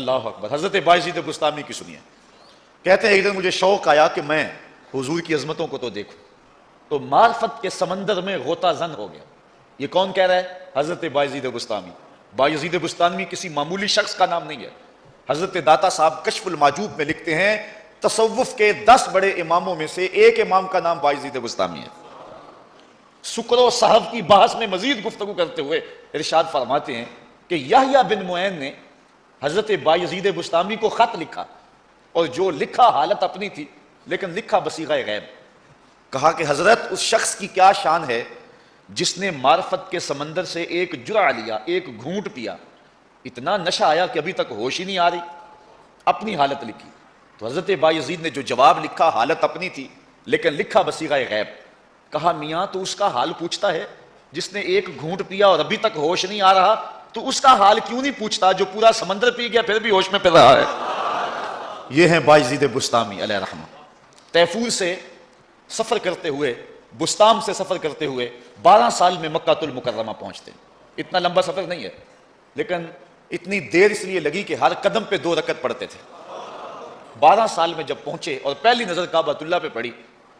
اللہ اکبر. حضرت بایزید بسطامی کی سنیے. کہتے ہیں ایک دن مجھے شوق آیا کہ میں حضور کی عظمتوں کو تو دیکھوں, تو معرفت کے سمندر میں غوطہ زن ہو گیا. یہ کون کہہ رہا ہے؟ حضرت بایزید بسطامی. بایزید بسطامی کسی معمولی شخص کا نام نہیں ہے. حضرت داتا صاحب کشف المعجوب میں لکھتے ہیں تصوف کے 10 بڑے اماموں میں سے ایک امام کا نام بایزید بسطامی ہے. سکر و صحف کی بحث میں مزید گفتگو کرتے ہوئے ارشاد فرماتے ہیں کہ یحییٰ بن معین نے حضرت بایزید بسطامی کو خط لکھا, اور جو لکھا حالت اپنی تھی لیکن لکھا بصیغہ غیب. کہا کہ حضرت اس شخص کی کیا شان ہے جس نے معرفت کے سمندر سے ایک جرعہ لیا, ایک گھونٹ پیا, اتنا نشہ آیا کہ ابھی تک ہوش ہی نہیں آ رہی. اپنی حالت لکھی. تو حضرت بایزید نے جو جواب لکھا حالت اپنی تھی لیکن لکھا بصیغہ غیب. کہا میاں تو اس کا حال پوچھتا ہے جس نے ایک گھونٹ پیا اور ابھی تک ہوش نہیں آ رہا, تو اس کا حال کیوں نہیں پوچھتا جو پورا سمندر پی گیا پھر بھی ہوش میں پھر رہا ہے. یہ ہیں بایزید بسطامی علیہ رحمہ. طیفور سے سفر کرتے ہوئے, بسطام سے سفر کرتے ہوئے 12 سال میں مکہ المکرمہ پہنچتے. اتنا لمبا سفر نہیں ہے لیکن اتنی دیر اس لیے لگی کہ ہر قدم پہ 2 رکعت پڑھتے تھے. 12 سال میں جب پہنچے اور پہلی نظر کعبۃ اللہ پہ پڑی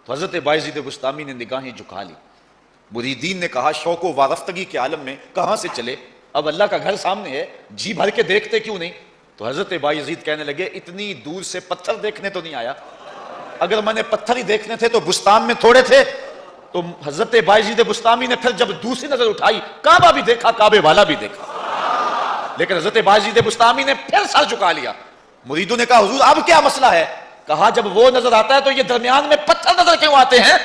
تو حضرت بایزید بسطامی نے نگاہیں جھکا لی. مریدین نے کہا شوق و وارفتگی کے عالم میں کہاں سے چلے, اب اللہ کا گھر سامنے ہے, جی بھر کے دیکھتے کیوں نہیں؟ تو حضرت بایزید کہنے لگے اتنی دور سے پتھر دیکھنے تو نہیں آیا, اگر میں نے پتھر ہی دیکھنے تھے تو بسطام میں تھوڑے تھے. تو حضرت بایزید بسطامی نے پھر جب دوسری نظر اٹھائی کعبہ بھی دیکھا, کعبے والا بھی دیکھا, لیکن حضرت بایزید بسطامی نے پھر سر جھکا لیا. مریدوں نے کہا حضور اب کیا مسئلہ ہے؟ کہا جب وہ نظر آتا ہے تو یہ درمیان میں پتھر نظر کیوں آتے ہیں؟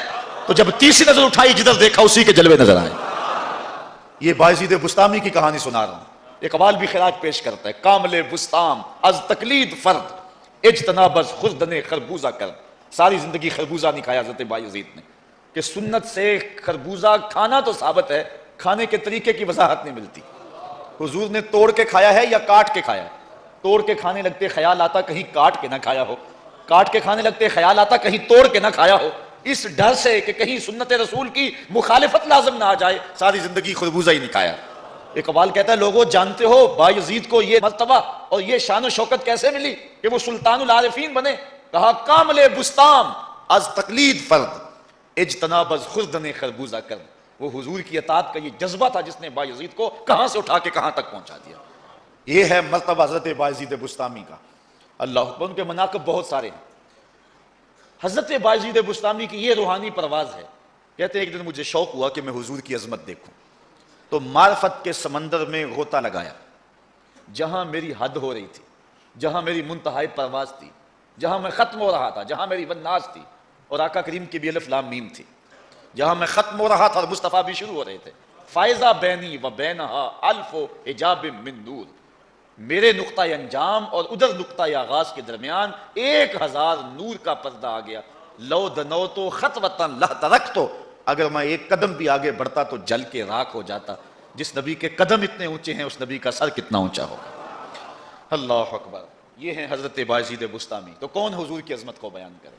تو جب تیسری نظر اٹھائی جدھر دیکھا اسی کے جلوے نظر آئے. یہ بایزید بسطامی کی کہانی سنا رہا ہوں. اقبال بھی خراج پیش کرتا ہے کامل بسطام از تقلید فرد اجتناب از خوردن خربوزہ کر. ساری زندگی خربوزہ نہیں کھایا حضرت بایزید نے, کہ سنت سے خربوزہ کھانا تو ثابت ہے, کھانے کے طریقے کی وضاحت نہیں ملتی. حضور نے توڑ کے کھایا ہے یا کاٹ کے کھایا ہے؟ توڑ کے کھانے لگتے خیال آتا کہیں کاٹ کے نہ کھایا ہو, کاٹ کے کھانے لگتے خیال آتا کہیں توڑ کے نہ کھایا ہو. اس ڈر سے کہ کہیں سنت رسول کی مخالفت لازم نہ آ جائے ساری زندگی خربوزہ ہی نہیں کھایا. اقبال کہتا ہے لوگوں جانتے ہو بایزید کو یہ مرتبہ اور یہ شان و شوکت کیسے ملی کہ وہ سلطان العارفین بنے؟ کہا کامل بسطام از تقلید فرد اجتناب از خوردن خربوزہ کر. وہ حضور کی اطاعت کا یہ جذبہ تھا جس نے بایزید کو کہاں سے اٹھا کے کہاں تک پہنچا دیا. یہ ہے مرتبہ حضرت بایزید بسطامی کا. اللہ اکبر. ان کے مناقب بہت سارے ہیں. حضرت بایزید بسطامی کی یہ روحانی پرواز ہے. کہتے ہیں ایک دن مجھے شوق ہوا کہ میں حضور کی عظمت دیکھوں, تو معرفت کے سمندر میں غوطہ لگایا. جہاں میری حد ہو رہی تھی, جہاں میری منتہائی پرواز تھی, جہاں میں ختم ہو رہا تھا, جہاں میری والناس تھی اور آقا کریم کی بھی الف لام میم تھی, جہاں میں ختم ہو رہا تھا اور مصطفیٰ بھی شروع ہو رہے تھے. فائزہ بینی و بینہا الف و حجاب من نور. میرے نقطہ انجام اور ادھر نقطہ آغاز کے درمیان 1000 نور کا پردہ آ گیا. لو دنوت خطوۃ لہ ترکت, اگر میں ایک قدم بھی آگے بڑھتا تو جل کے راکھ ہو جاتا. جس نبی کے قدم اتنے اونچے ہیں اس نبی کا سر کتنا اونچا ہوگا. اللہ اکبر. یہ ہیں حضرت بایزید بسطامی. تو کون حضور کی عظمت کو بیان کرے؟